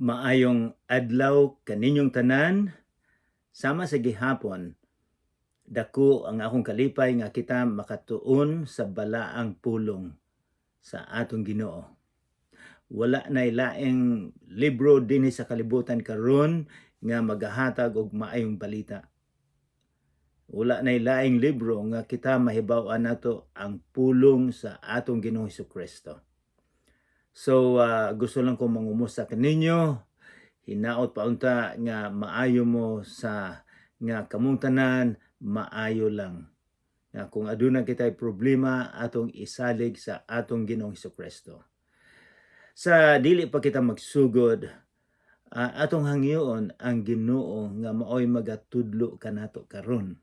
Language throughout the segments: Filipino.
Maayong adlaw kaninyong tanan, sama sa gihapon, dako ang akong kalipay nga kita makatuon sa balaang pulong sa atong Ginoo. Wala nay laing libro dinhi sa kalibutan karon nga magahatag og maayong balita. Wala nay laing libro nga kita mahibaw-an nato ang pulong sa atong Ginoong Hesukristo. So gusto lang kong mangumusta kaninyo. Hinaot paunta nga maayo mo sa nga kamong tanan maayo lang. Nga kung aduna kitay problema atong isalig sa atong Ginoong Hesukristo. Sa dili pa kita magsugod, atong hangyoon ang Ginoo nga maoy magatudlo kanato karon.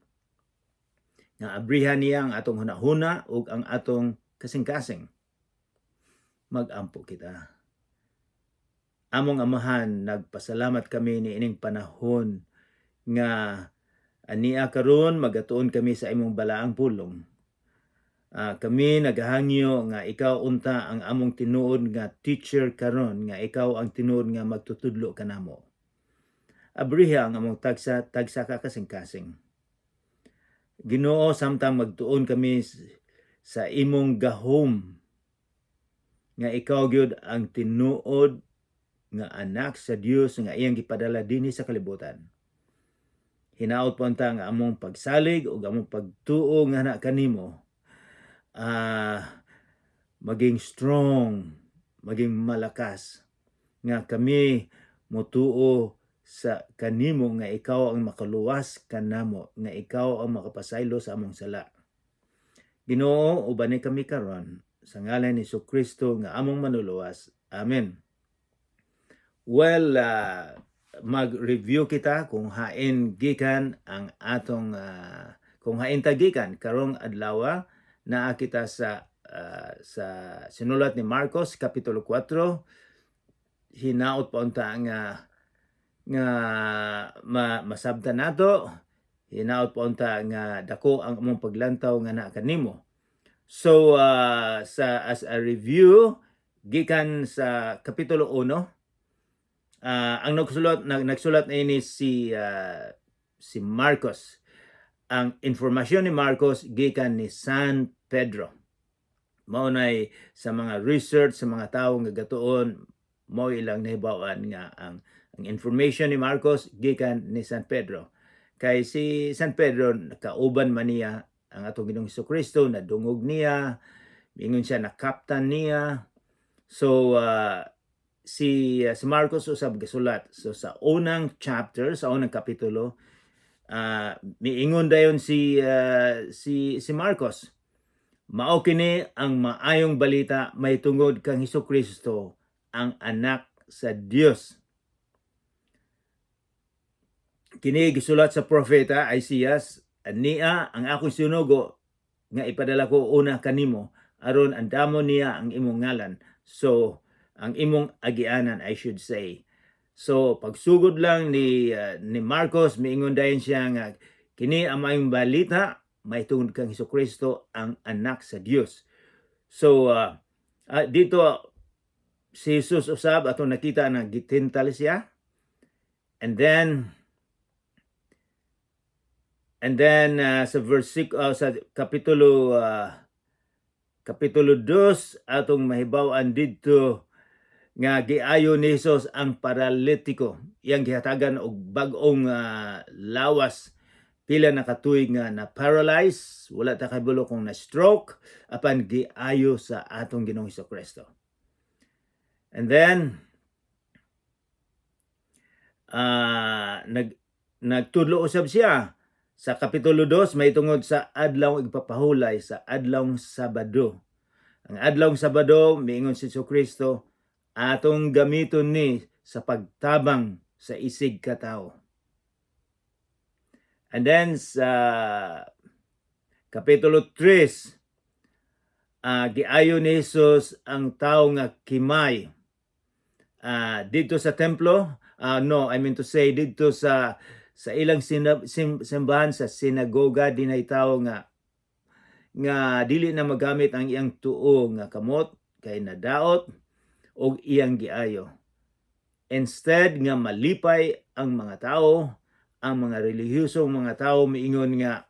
Nga abrihan niya ang atong hunahuna ug ang atong kasing-kasing. Mag-ampo kita. Among Amahan, nagpasalamat kami ni ining panahon nga ania karon magatuon kami sa imong balaang pulong. Kami naghangyo nga ikaw unta ang among tinuod nga teacher karon, nga ikaw ang tinuod nga magtutudlo kanamo. Abriha ang among tagsa ka kasing-kasing. Ginoo, samtang magtuon kami sa imong gahom nga ikaw gyud ang tinuod nga anak sa Dios nga iyang gipadala dinhi sa kalibutan. Hinaot po nga among pagsalig ug among pagtuo nga na kanimo maging strong, maging malakas nga kami motuo sa kanimo nga ikaw ang makaluwas kanamo, nga ikaw ang makapasaylo sa among sala. Ginoo, ubani kami karon sa ngalan ni Jesucristo nga among manuluwas. Amen. Well, mag-review kita kung hain gikan ang atong kung hain tagikan karong adlaw naa kita sa sinulat ni Marcos kapitulo 4. Hinaot pa unta nga masabtan nato. Hinaot pa unta nga dako ang among paglantaw nga naa kanimo. So as a review gikan sa kapitulo 1, ang nagsulat na ini si Marcos. Ang informasyon ni Marcos gikan ni San Pedro. Mao nay sa mga research sa mga tawo nga gatuon, mao ilang nahibaw-an nga ang information ni Marcos gikan ni San Pedro. Kay si San Pedro nakauban man niya ang atong Ginoong Hesukristo, nadungog niya, ingon siya na captain niya. So si Marcos usab gasulat. So sa unang chapter, sa unang kapitulo, miingon dayon si Marcos, mao kini ang maayong balita may tungod kang Hesukristo, ang anak sa Dios. Kini gisulat sa propeta Isaiah, ania ang akong sinugo nga ipadala ko una kanimo aron andamon niya ang imong ngalan. So ang imong agianan, I should say. So pagsugod lang ni Marcos, miingon dayon siya nga kini ang maayong balita may tungod kang Hesukristo, ang anak sa Dios. So dito si Jesus usab atong nakita na gitintal siya. And then sa sa kapitulo 2 atong mahibaw-an dito nga giayo ni Jesus ang paralitiko, iyang gihatagan og bag-ong lawas, pila na katuig nga na paralyze, wala ta kahibulo kung na stroke, apan giayo sa atong Ginoong Hesukristo. And then nagtudlo usab siya sa kapitulo 2 may tungod sa adlaw igpapahulay, sa adlawng Sabado. Ang adlawng Sabado, miingon si Hesukristo, atong gamiton ni sa pagtabang sa isig ka tawo. And then sa kapitulo 3, giayo ni Jesus ang tawo nga kimay dito sa templo. Dito sa ilang simbahan, sa sinagoga, dinay tawo nga dili na magamit ang iyang tuo nga kamot kay nadaot og iyang giayo. Instead nga malipay ang mga tao, ang mga relihiyosong mga tao miingon nga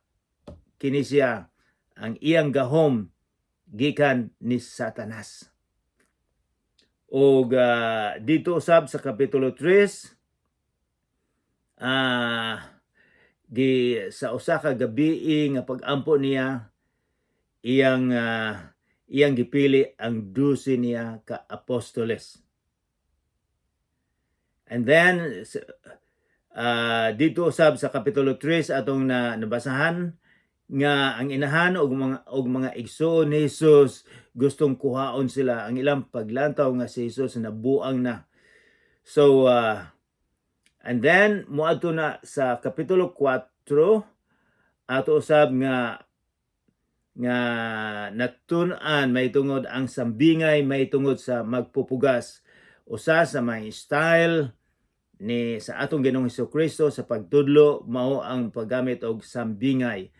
kini siya ang iyang gahom gikan ni Satanas. O dito usab sa kapitulo 3, sa usa ka gabi nga pag-ampo niya, iyang gipili ang 12 niya ka apostoles. And then dito usab sa kapitulo 3 atong nabasahan nga ang inahan og mga igsoon ni Jesus gustong kuhaon sila ang ilang paglantaw nga si Jesus nabuang na. So and then moadto na sa kapitulo 4 ato usab nga natun-an may tungod ang sambingay may tungod sa magpupugas. Usa sa may style ni sa atong Ginoong Hesukristo sa pagtudlo mao ang paggamit og sambingay.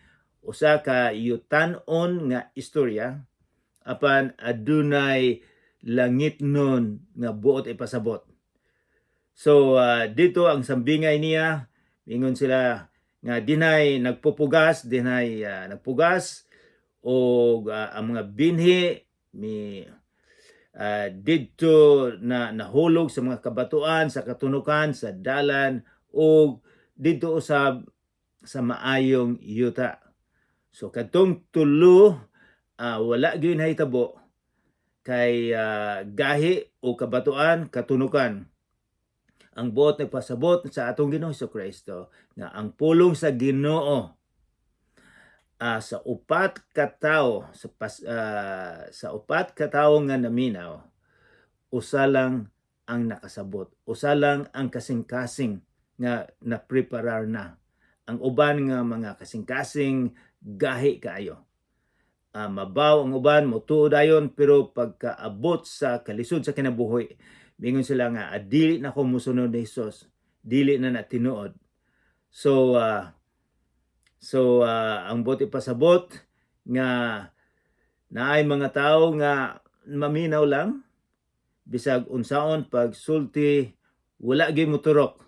Usa ka yutan-on nga istorya apan adunay langitnon nga buot ipasabot. So dito ang sambingay niya, ingon sila nga dinay nagpupugas, dinay nagpugas o ang mga binhi dito na nahulog sa mga kabatuan, sa katunukan, sa dalan o dito usab sa maayong yuta. So katong tulo wala gyud nahitabo kay gahi o kabatuan, katunukan. Ang buot nagpasabot sa atong Ginoong Hesukristo nga ang pulong sa Ginoo sa upat ka tawo sa upat ka tawo nga naminaw, usa lang ang nakasabot, usa lang ang kasing-kasing nga napreparar na. Ang uban nga mga kasing-kasing gahi kaayo. Mabaw ang uban, motuo dayon, pero pagkaabot sa kalisod sa kinabuhi, mingon sila nga dili na ko musunod ni Jesus, dili na tinuod. So ang buti pasabot nga naay mga tao nga maminaw lang bisag unsaon pagsulti wala gyud moturok,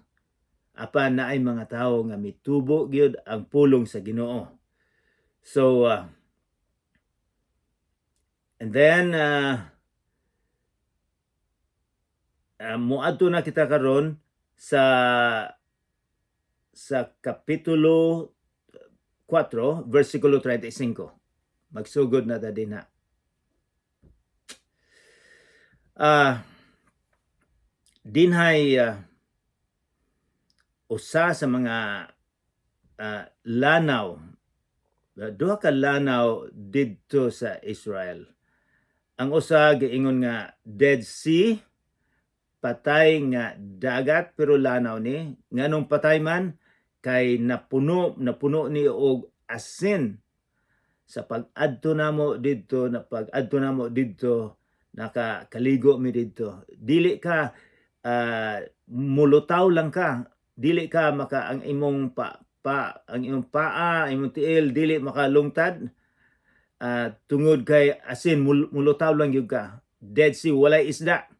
apan naay mga tao nga mitubo gyud ang pulong sa Ginoo. So and then moadto na kita karon sa kapitulo 4 versikulo 35. Magsugod na ta dinha. Dinhay usa sa mga lanaw, duha ka lanaw didto sa Israel. Ang usa giingon nga Dead Sea, patay nga dagat pero lanaw ni. Nganong patay man kay napuno ni og asin sa pag-adto namo didto, nakakaligo mi didto. Dili ka mulutaw lang ka, dili ka ang imong ang imong paa, imong tiil dili makalungtad tungod kay asin, mulutaw lang gyud ka. Dead Sea, walay isda.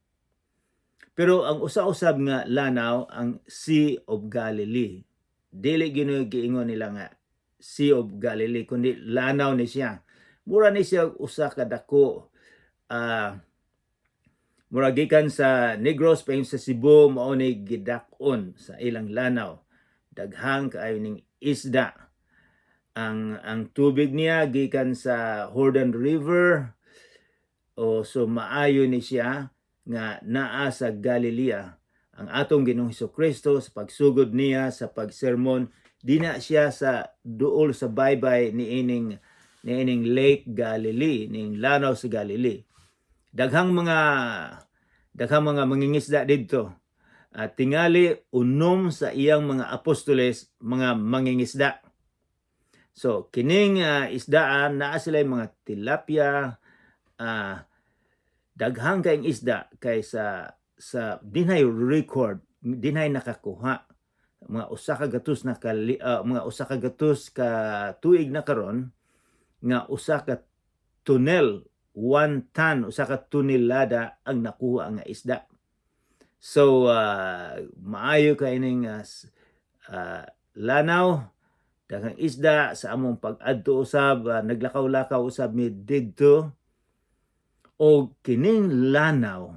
Pero ang usa-usab nga lanaw ang Sea of Galilee. Dili giingon nila nga Sea of Galilee, kundi lanaw ni siya. Mura ni siya usa ka dako. Mura gikan sa Negros payon sa Cebu, mao ni gidak-on sa ilang lanaw. Daghang kaayo ning isda. Ang tubig niya gikan sa Jordan River, so maayo ni siya nga naa sa Galilea. Ang atong Ginoong Hesukristo sa pagsugod niya sa pagsermon, di na siya sa duol sa baybay ni ining Lake Galilee, ning lanaw sa Galilee. Daghang mga mangingisda didto. Tingali unom sa iyang mga apostoles mga mangingisda. So kining isdaan naa sila mga tilapia, daghang kaayong isda kaysa sa dinay record, dinay nakakuha mga usa ka gatos ka tuig na karon nga usa ka tunnel, 1 ton, usa ka tonelada ang nakuha nga isda. So maayo kaining lanaw, daghang isda sa among pag-adto usab, naglakaw-lakaw usab mi didto, o kining lanaw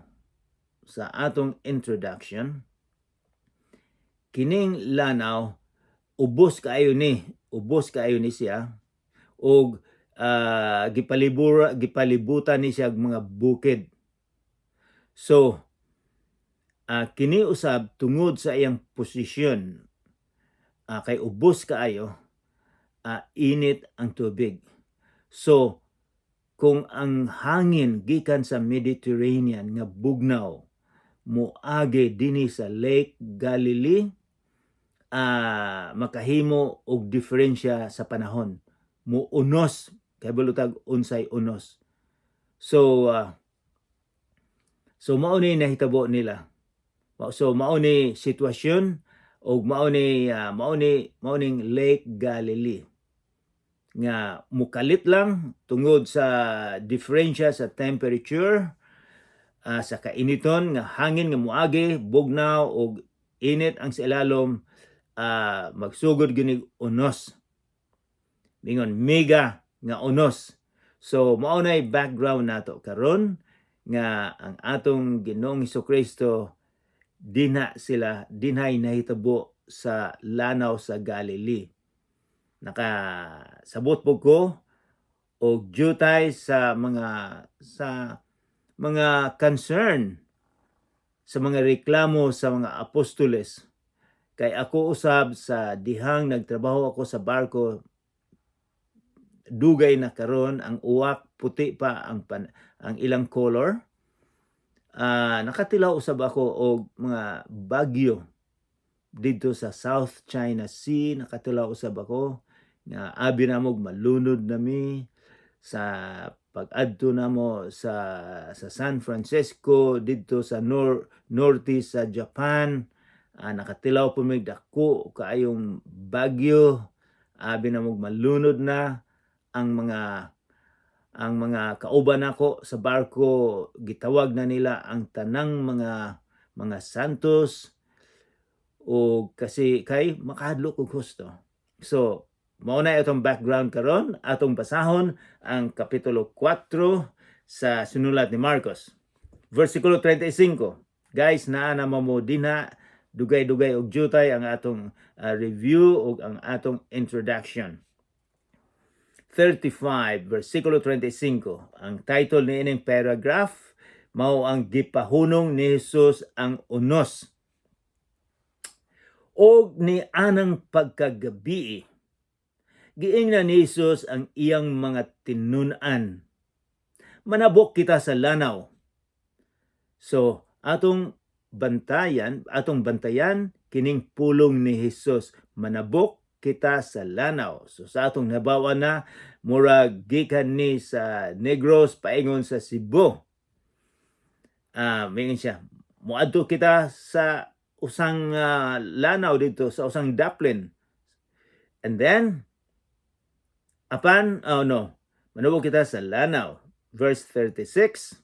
sa atong introduction, kining lanaw ubos kaayo ni siya, og gipalibutan ni siya mga bukid. So kini usab tungod sa iyang posisyon, kay ubos kaayo, init ang tubig. So kung ang hangin gikan sa Mediterranean nga bugnaw moagi dinhi sa Lake Galilee, makahimo og diferensya sa panahon, muunos, kay bulutag unsay unos. So mao ni nahitabo nila. So mao ni sitwasyon, og mao ning Lake Galilee nga mukalit lang tungod sa diferensya sa temperature, sa kainiton nga hangin nga moagi, bugnaw og init ang sa ilalom, magsugod ginig unos. Mingon mega nga unos. So mao nay background nato karon nga ang atong Ginoong Hesukristo dinhay nahitabo sa lanaw sa Galilee. Nakasabot po ko og jutay sa mga concern, sa mga reklamo sa mga apostoles. Kay ako usab sa dihang nagtrabaho ako sa barko, dugay na karon ang uwak puti pa ang ilang color. Nakatilaw usab ako og mga bagyo dito sa South China Sea. Nakatilaw usab ako nga abi namog malunod nami sa pag-adto namo sa San Francisco dito sa norte sa Japan. Nakatilaw po may dako kaayong bagyo, abi namog malunod na ang mga kauban nako sa barko, gitawag na nila ang tanang mga santos, o kasi kay makahadlok og husto. So mao na itong background karon, atong basahon ang kapitulo 4 sa sinulat ni Marcos. Versikulo 35. Guys, naa na mo dinha, dugay-dugay og jutay ang atong review og ang atong introduction. 35, versikulo 35. Ang title ni ining paragraph mao ang gipahunong ni Jesus ang unos. Og ni anang pagkagabi, giingnan ni Jesus ang iyang mga tinun-an. Manabok kita sa lanaw. So, atong bantayan kining pulong ni Jesus. Manabok kita sa lanaw. So sa atong nabawa na, murag gikan ni sa Negros paingon sa Cebu. Mingon siya, muadto kita sa usang lanaw dito, sa usang daplin. And then, manubog kita sa lanaw. Verse 36.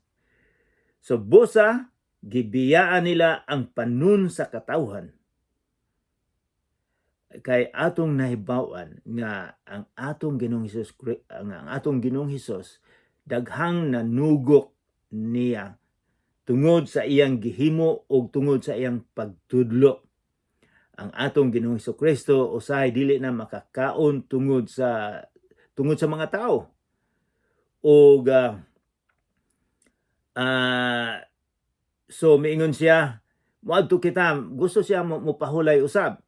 So busa, gibiyaan nila ang panun sa katawhan. Kay atong nahibawan nga ang atong Ginoong Hesus daghang nanugok niya tungod sa iyang gihimo o tungod sa iyang pagtudlo. Ang atong Ginoong Hesukristo usahay dili na makakaon tungod sa mga tao. O so miingon siya, moadto kita, gusto siya mopahulay usab.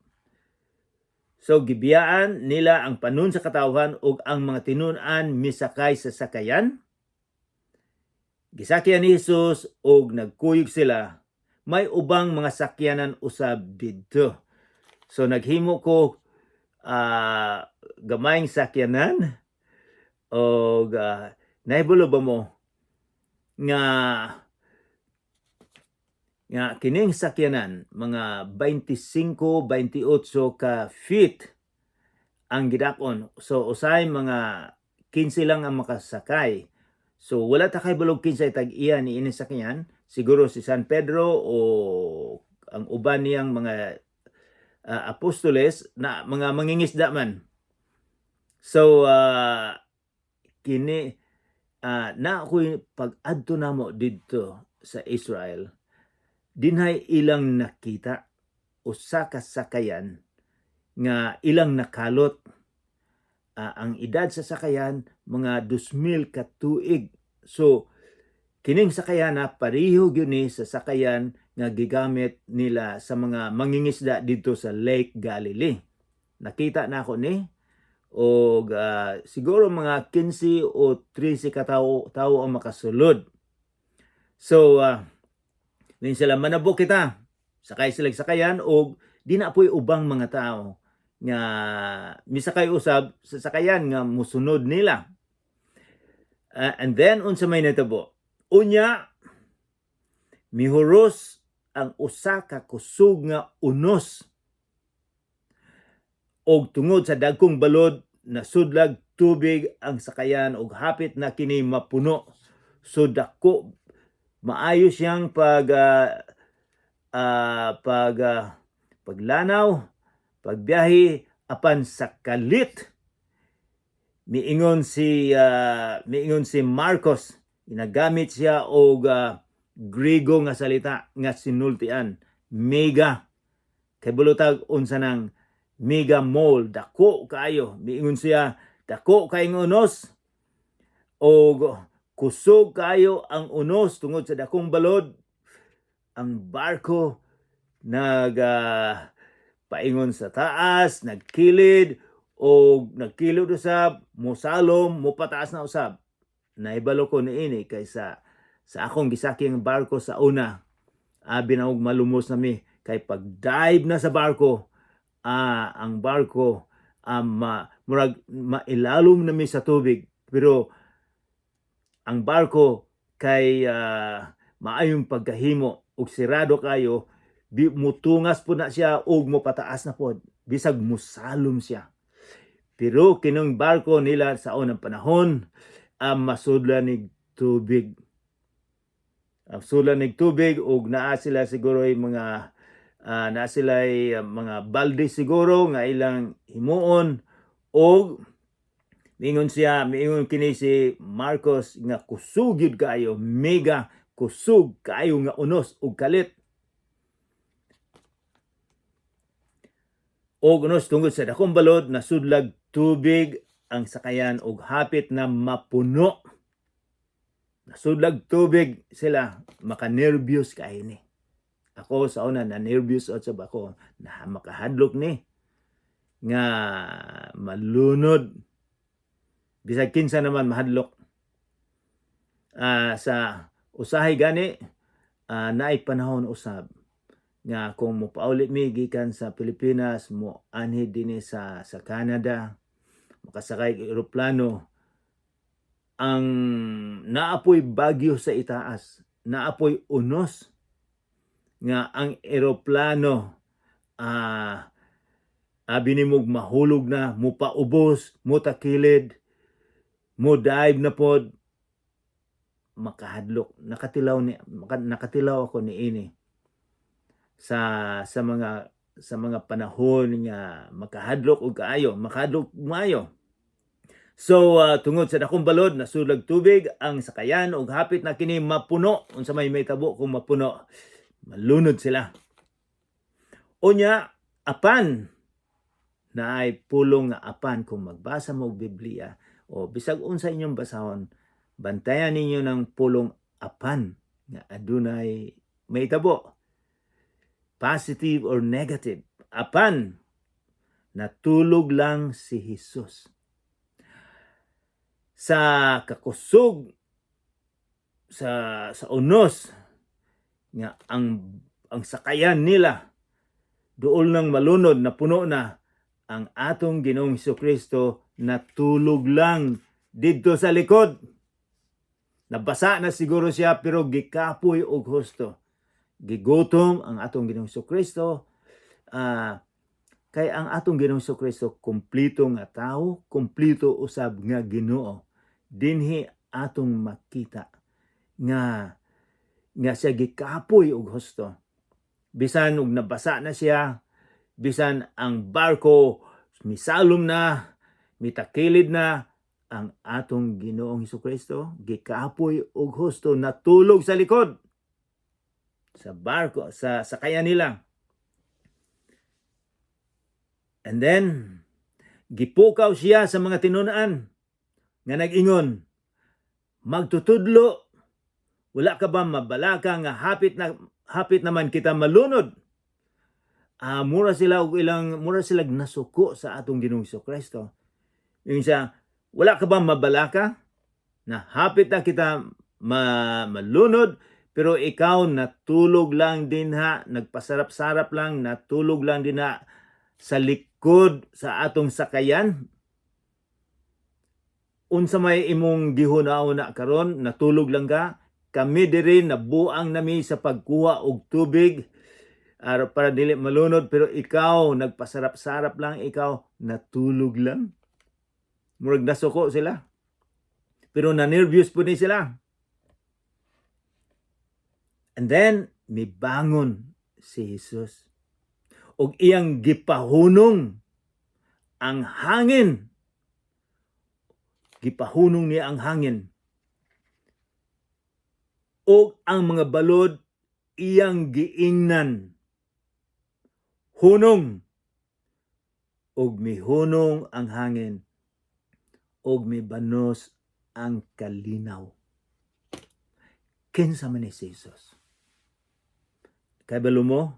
So gibiyaan nila ang panun sa katawhan ug ang mga tinun-an misakay sa sakayan. Gisakyan ni Jesus ug nagkuyog sila. May ubang mga sakyanan usab didto. So naghimo ko gamayng sakyanan, og nahibulo ba mo nga kining sakyanan mga 25-28 ka feet ang gidakon. So usay mga 15 lang ang makasakay. So wala ta kay bulog 15 tag-iya ni ini sakyan, siguro si San Pedro o ang uban niyang mga apostoles na mga mangingisda man. So kini na ako'y pag-adto namo didto sa Israel, dinhay ilang nakita usa ka sakayan nga ilang nakalot. Ang edad sa sakayan mga 2,000 ka tuig. So kining sakayan na pareho gyud ni sa sakayan nga gigamit nila sa mga mangingisda dito sa Lake Galilee. Nakita na ako ni og siguro mga 15 o 13 ka tawo ang makasulod. So when sila manabok kita, sakay sila sakayan og di na po'y ubang mga tao nga misakay usab sa sakayan nga musunod nila. And then unsa may natabo? Unya mihuros ang usa ka kusog nga unos og tungod sa dagkong balod nasudlag tubig ang sakayan og hapit na kini mapuno. So dako maayo siyang paglanaw, pagbiyahe apan sa kalit. Miingon si Marcos, ginagamit siya og Griego nga salita nga sinultian, mega. Kay bulutag unsa nang mega mole, dako kayo. Miingon siya, dako kayong unos og kusog kayo ang unos tungod sa dakong balod. Ang barko paingon sa taas, nagkilid o nagkilid usab, mosalom, mopataas na usab. Naibalo ko niini kaysa sa akong gisaking barko sa una. Abi na og malumos nami kay pag-dive na sa barko, ang barko murag mailalom nami sa tubig, pero ang barko kay maayong pagkahimo og sirado kayo, mutungas po na siya og mopataas na pod bisag musalom siya. Pero kinong barko nila sa unang panahon masudlan nig tubig. Masudlan nig tubig og naa sila siguro mga mga balde siguro nga ilang himuon og miingon kini si Marcos nga kusog yun kayo, mega kusog kayo nga unos og kalit. Og unos tungod sa dakong balod nasudlag tubig ang sakayan og hapit na mapuno. Nasudlag tubig sila, makanervyos kayo ni. Ako sa una na nervyos at sab ako na makahadlok ni nga malunod. Bisag kinsa naman mahadlok. Sa usahay gani naay panahon usab nga kung mopauli mi gikan sa Pilipinas mo anhi dinhi sa Canada, makasakay og eroplano, ang naapoy bagyo sa itaas, naapoy unos nga ang eroplano binimog mahulog na, mupaubos, mutakilid, mo dive na pod, makahadlok. Nakatilaw ako niini sa mga panahon nga makahadlok og kaayo, makahadlok maayo. So tungod sa dakong balod nasudlag tubig ang sakayan og hapit na kini mapuno. Unsa may tabo kung mapuno, malunod sila. Unya apan naay pulong nga apan kung magbasa mo og Biblia o bisag unsa inyong basahon, bantayan ninyo ng pulong apan nga adunay may tabo, positive or negative. Apan natulog lang si Jesus. Sa kakusog sa unos nga ang sakayan nila duol nang malunod na puno na, ang atong Ginoong Hesukristo natulog lang didto sa likod. Nabasa na siguro siya pero gikapoy og husto. Gigutom ang atong Ginoong Hesukristo. Kay ang atong Ginoong Hesukristo kumpleto nga tao, kumpleto usab nga Ginoo. Dinhi atong makita nga siya gikapoy og husto. Bisan ug nabasa na siya, bisan ang barko misalom na, mitakilid na, ang atong Ginoong Hesukristo gikapoy og husto natulog sa likod sa barko, sa sakayan nila. And then gipukaw siya sa mga tinun-an nga nag-ingon, magtutudlo, wala ka ba mabalaka nga hapit naman kita malunod? Mura sila nasuko sa atong Ginoong Hesukristo. Yung siya, wala ka ba mabalaka na hapit na kita malunod, pero ikaw natulog lang din ha, nagpasarap-sarap lang, natulog lang din ha sa likod sa atong sakayan. Unsa may imong gihuna-una karon, natulog lang ka, kami diri nabuang nami sa pagkuha og tubig para dili malunod, pero ikaw nagpasarap-sarap lang, ikaw natulog lang. Murag nasuko sila, pero na-nervous po ni sila. And then mibangon si Jesus og iyang gipahunong ang hangin. Gipahunong niya ang hangin. Og ang mga balod iyang giingnan. Hunong. Og mihunong ang hangin. Og mibanos ang kalinaw. Kinsa man ni Jesus? Kabalo mo?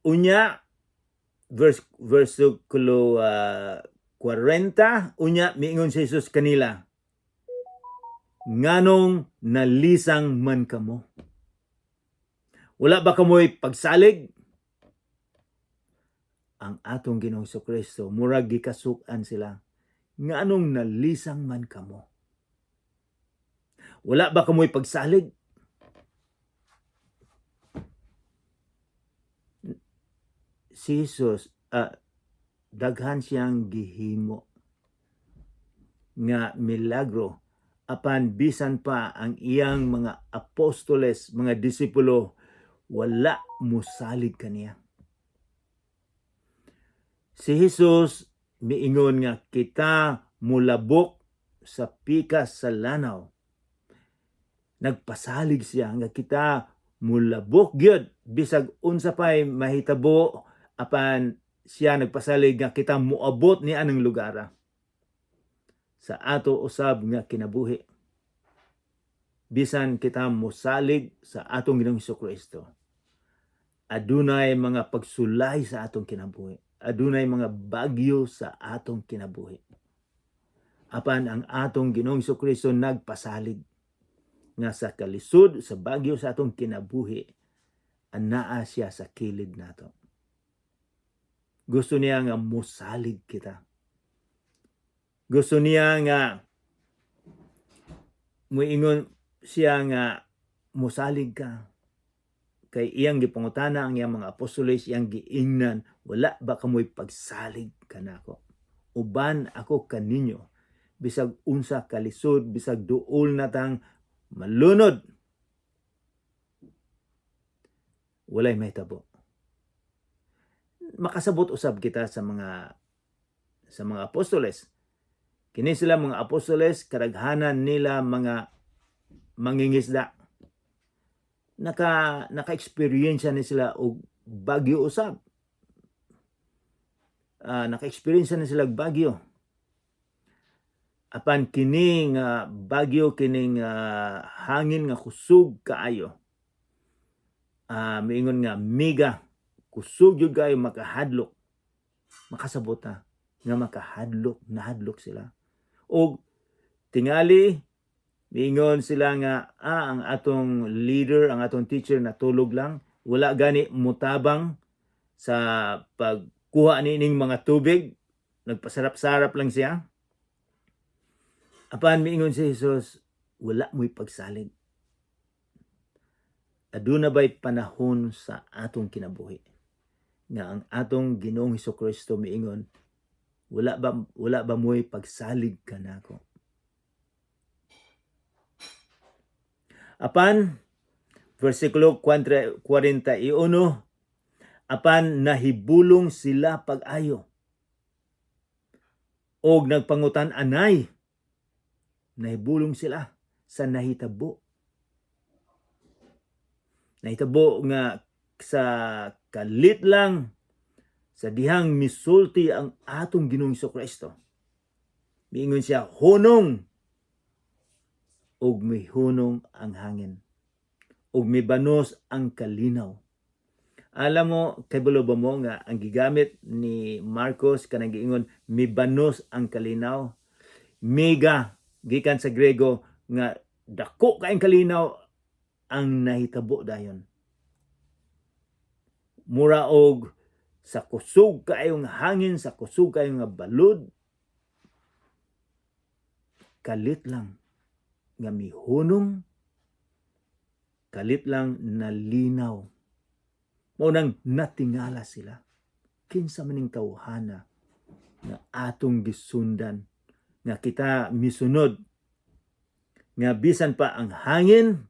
Unya, versikulo 40, unya, miingon si Jesus kanila, nganong nalisang man kamo? Wala ba kamoy pagsalig? Ang atong Ginoong Hesukristo, murag gikasukan sila, nganong nalisang man kamo? Wala ba kamoy pagsalig? Si Jesus, daghan siyang gihimo nga milagro, apan bisan pa ang iyang mga apostoles, mga disipulo, wala musalig kaniya. Si Jesus miingon nga kita mulabok sa pikas sa lanaw. Nagpasalig siya nga kita mulabok gyud bisag unsa pay mahitabo, apan siya nagpasalig nga kita muabot ni anang lugar sa ato usab nga kinabuhi. Bisan kita mosalig sa atong Ginoong Hesukristo, adunay mga pagsulay sa atong kinabuhi, adunay mga bagyo sa atong kinabuhi. Apan ang atong Ginoong Hesukristo nagpasalig nga sa kalisod, sa bagyo sa atong kinabuhi, anaa siya sa kilid nato. Gusto niya nga musalig kita. Gusto niya nga muingon siya nga musalig ka. Kay iyang gipangutana ang iyang mga apostoles, iyang giingnan, wala ba kamoy pagsalig kanako? Uban ako kaninyo, bisag unsa kalisod, bisag duol natang malunod, walay mahitabo. Makasabot usab kita sa mga apostoles. Kini sila mga apostoles, kadaghanan nila mga mangingisda. Naka-experience ni sila og bagyo usab. Naka-experience ni sila og bagyo. Apan kining bagyo, kining hangin nga kusog kaayo, miingon nga mega kusog yun kayo makahadlok, makasabot nga nahadlok sila. O tingali, miingon sila nga ang atong leader, ang atong teacher natulog lang, wala gani mutabang sa pagkuha nining mga tubig, nagpasarap-sarap lang siya. Apan miingon si Jesus, wala mo'y pagsalig. Aduna ba'y panahon sa atong kinabuhi nga ang atong Ginoong Hesukristo miingon, wala ba mo'y pagsalig kanako? Apan Versikulo 41, apan nahibulong sila pag-ayo og nagpangutan anay. Nahibulong sila sa nahitabo. Nahitabo nga sa kalit lang sa dihang misulti ang atong Ginoong Kristo. Miingon siya, hunong og mihunong ang hangin. Og mibanos ang kalinaw. Alam mo, kabalo ba mo nga ang gigamit ni Marcos kanang giingon mibanos ang kalinaw? Mega gikan sa Grego nga dako kaayong kalinaw ang nahitabo dayon. Mura og sa kusog kaayong hangin, sa kusog kaayong nga balod, kalit lang nga mihunong, kalit lang nalinaw. Maunang natingala sila. Kinsa maning tawhana nga atong gisundan, nga kita misunod, nga bisan pa ang hangin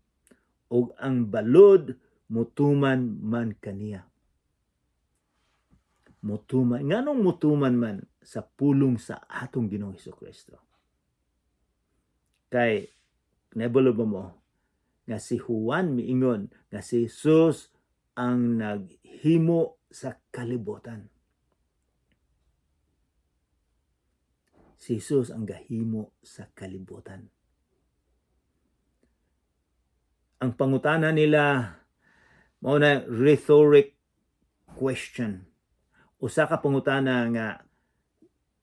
o ang balod mutuman man kaniya. Mutuman. Nganong mutuman man sa pulong sa atong Ginoong Hesukristo? Kay, nebalo ba mo, nga si Juan miingon nga si Jesus ang naghimo sa kalibutan. Si Jesus ang gahimo sa kalibutan. Ang pangutana nila mao na rhetoric question. Usa ka pangutana nga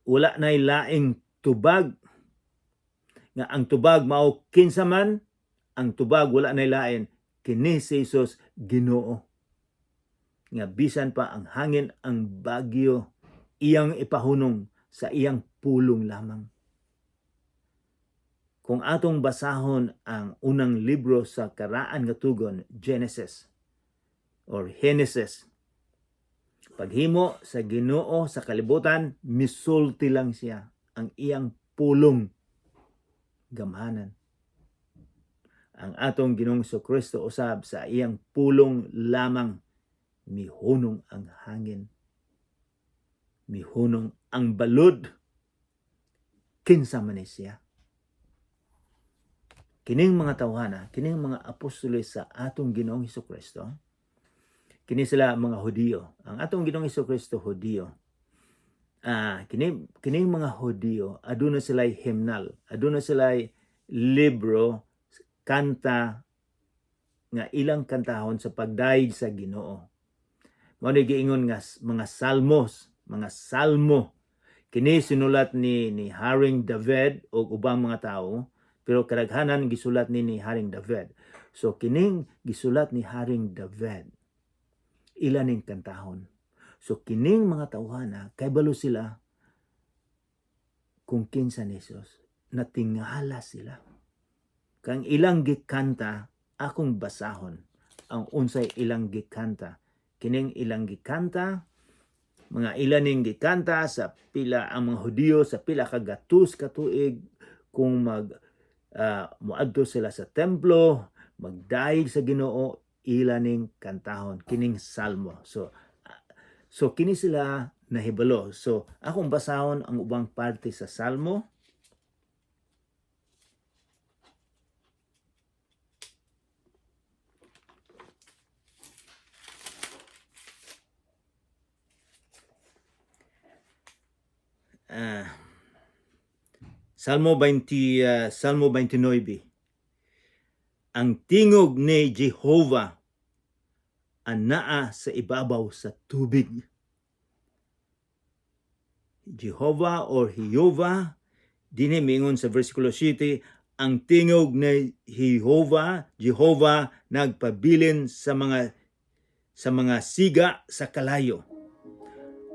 wala nay laing tubag, nga ang tubag mao kinsa man, ang tubag wala nay lain, kini si Jesus Ginoo. Nga bisan pa ang hangin, ang bagyo, iyang ipahunong sa iyang pulong lamang. Kung atong basahon ang unang libro sa karaan nga tugon, Genesis or Genesis, paghimo sa Ginoo sa kalibutan, misulti lang siya ang iyang pulong gamhanan. Ang atong Ginoong Kristo usab sa iyang pulong lamang mihunong ang hangin, mihunong ang balod, kinsa man siya. Kining mga tawhana, kining mga apostoles sa atong Ginoong Kristo, kini sila mga Hudiyo. Ang atong Ginoong Kristo Hudiyo. Kining mga Hudiyo, aduna sila'y hymnal, aduna sila'y libro, kanta nga ilang kantahon sa pagdaig sa Ginoo. Mao ni giingon nga mga salmos, mga salmo. Kini sinulat ni Haring David o ubang mga tao, pero kadaghanan gisulat ni Haring David. So kining gisulat ni Haring David, ilan ning kantahon. So kining mga tawhana, kay balo sila kung kinsa ni Jesus. Natingala sila. Kang ilang gikanta, akong basahon ang unsay ilang gikanta. Kining ilang gikanta, mga ilan ning gikanta sa pila ang mga Hudiyo sa pila ka gatus ka tuig kung muadto sila sa templo, magdaig sa Ginoo, ilan ning kantahon kining salmo. So kini sila nahibalo. So akong basahon ang ubang parte sa salmo. Salmo 29. Ang tingog ni Jehovah anaa sa ibabaw sa tubig. Jehovah or Jehovah, dinhi mingon sa versikulo 7, ang tingog ni Jehovah nagpabilin sa mga siga sa kalayo.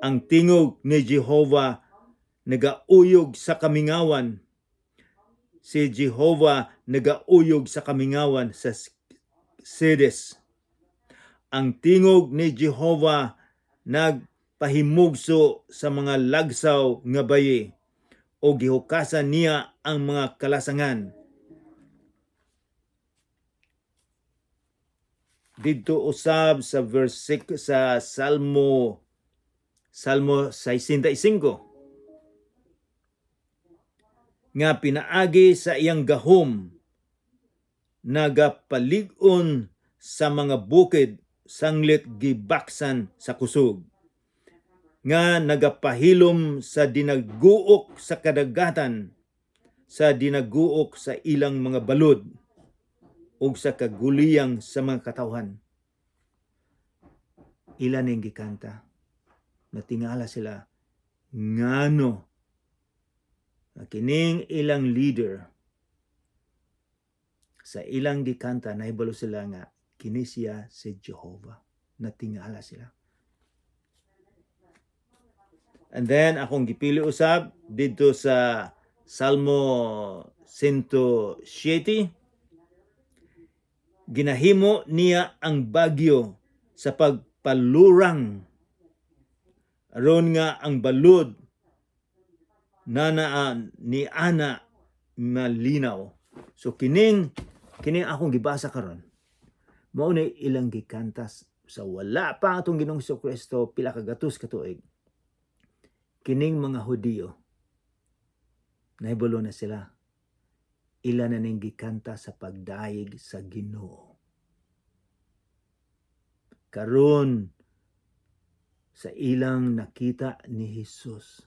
Ang tingog ni Jehovah nagauyog sa kamingawan. Si Jehovah nagauyog sa kamingawan sa Sedes. Ang tingog ni Jehovah nagpahimugso sa mga lagsaw nga bayi o gihukasan niya ang mga kalasangan. didto usab sa sa Salmo 65 nga pinaagi sa iyang gahom nagapalig-on sa mga bukid sanglit gibaksan sa kusog nga nagapahilom sa dinaguok sa kadagatan sa dinaguok sa ilang mga balod ug sa kaguliyang sa mga katawhan. Ilan ning gikanta natingala sila ngano na kining ilang leader sa ilang gikanta nahibalo sila nga kini siya si Jehovah. Natingala sila. And then akong gipili usab dito sa Salmo 107, ginahimo niya ang bagyo sa pagpalurang aron nga ang balod ni ana malinaw. So kining akong gibasa karon mao na ilang gikantas sa wala pa atong Ginoong Jesucristo pila ka gatos ka tuig. Kining mga Hudiyo nahibalo na sila ila na ning gikanta sa pagdaig sa Ginoo. Karon sa ilang nakita ni Jesus,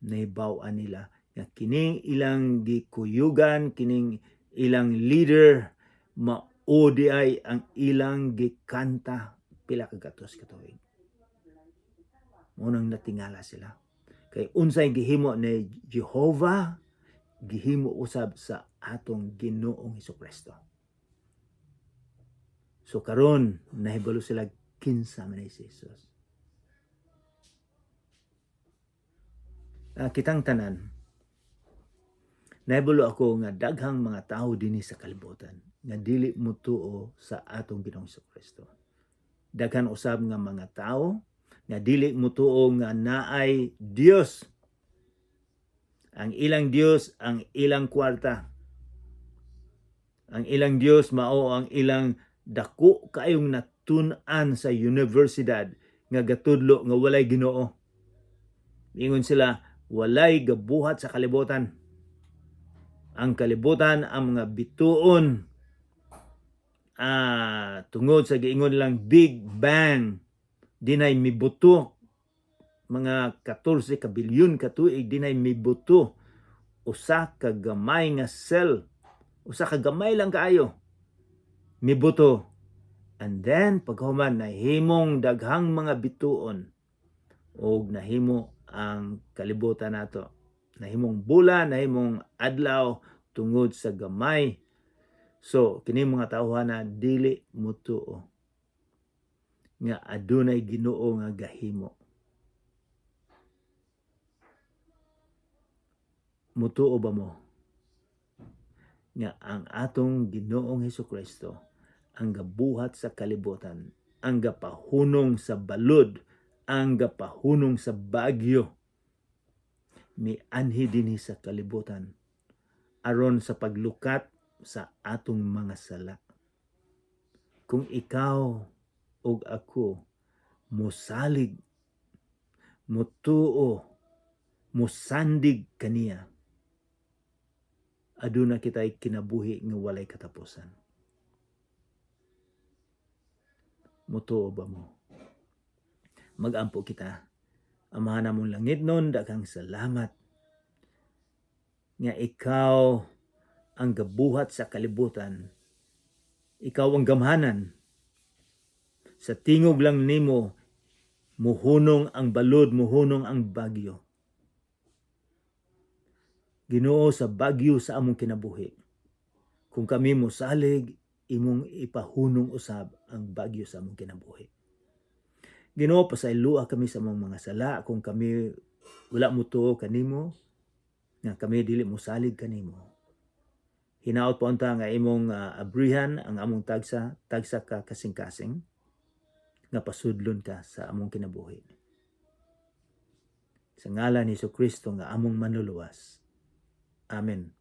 naibaw-an nila nga kining ilang gikuyugan, kining ilang leader, maudi ay ang ilang gikanta pila ka gatos ka tuig. Munang natingala sila. Kay unsay gihimo ni Jehovah, gihimo usab sa atong Ginoong Hesukristo. So karon nahibalo sila kinsa man ni Jesus. Kitang tanan, nahibalo ako nga daghang mga tao dinhi sa kalibutan nga dili mutuo sa atong Ginoong Hesukristo. Daghan usab nga mga tao nga dili mutuo nga naay Dios. Ang ilang Dios ang ilang kwarta. Ang ilang Dios mao ang ilang dako kaayong natun-an sa universidad nga gatudlo nga walay Ginoo. Ingon sila walay gabuhat sa kalibutan. Ang kalibutan ang mga bituon tungod sa giingon lang Big Bang dinay mibuto mga 14 ka bilyon ka tuig dinay mibuto usa ka gamay nga cell, usa ka gamay lang kaayo mibuto, and then paghuman nahimong daghang mga bituon og nahimo ang kalibutan nato, nahimong bulan, nahimong adlaw tungod sa gamay. So kini mga tawhana dili mutuo nga adunay Ginoo nga gahimo. Mutuo ba mo nga ang atong Ginoong Hesukristo ang gabuhat sa kalibutan, ang gapahunong sa balod, ang gapahunong sa bagyo, mianhi dinhi sa kalibutan aron sa paglukat sa atong mga sala. Kung ikaw ug ako mosalig, mutuo, musandig kaniya, aduna kitay kinabuhi nga walay katapusan. Mutuo ba mo? Magampo kita. Amahan namong langit nun, daghang salamat nga ikaw ang gabuhat sa kalibutan. Ikaw ang gamhanan. Sa tingog lang nimo, muhunong ang balod, muhunong ang bagyo. Ginoo, sa bagyo sa among kinabuhi, kung kami mosalig, imong ipahunong usab ang bagyo sa among kinabuhi. Ginoo, pasaylua kami sa among mga sala kung kami wala mutuo kanimo, nga kami dili mosalig kanimo. Hinaot pa unta nga imong abrihan ang among tagsa ka kasing-kasing nga pasudlon ka sa among kinabuhi. Sa ngalan ni Jesucristo nga among manluluwas. Amen.